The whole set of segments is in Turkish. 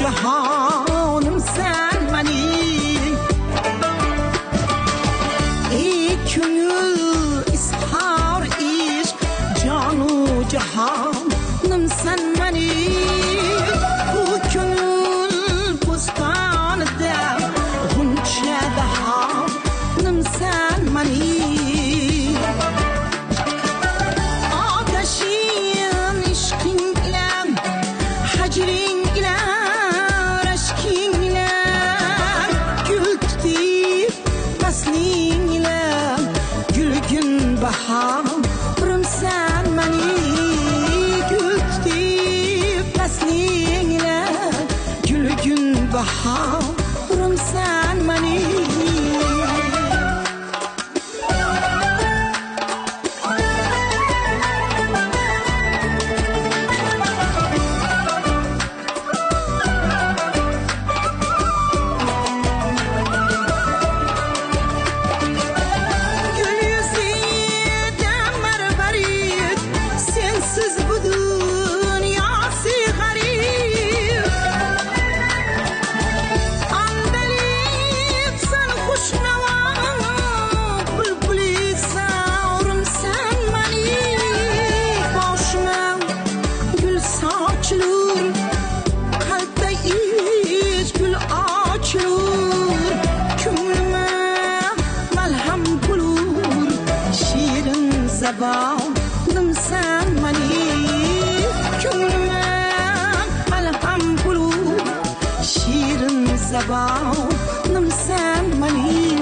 cahanım sen benim. Ey gönül ishar ishq canu cahanım sen benim. Bu gönül bostanida guncha dahanım sen benim. Ateşin işkin ile hacrin ile aşkin ile gül tutip faslin ile gülgün baharım sen beni. Gül tutip faslin ile gülgün baharım sen beni. Zavalım sen beni, gönlüme malham bulur. Şirin zavalım sen beni.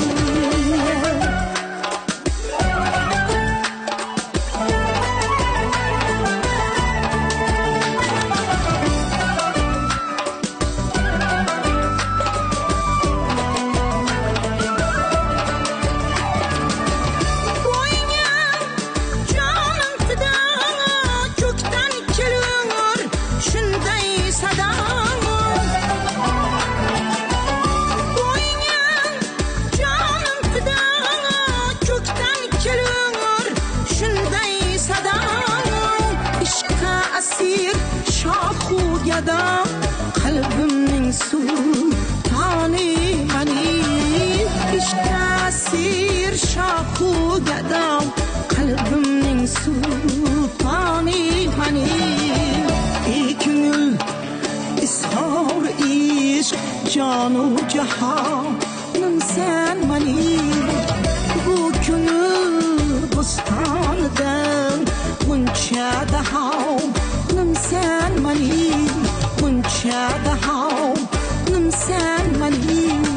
Yadam kalbimin sultanı beni. İşte asir şahu yadam kalbimin sultanı beni. Ey gönül ishar ishq canu cahanım sen beni. Bu gönül bostanıdan guncha dahanım sen beni. Guncha dahanım sen beni.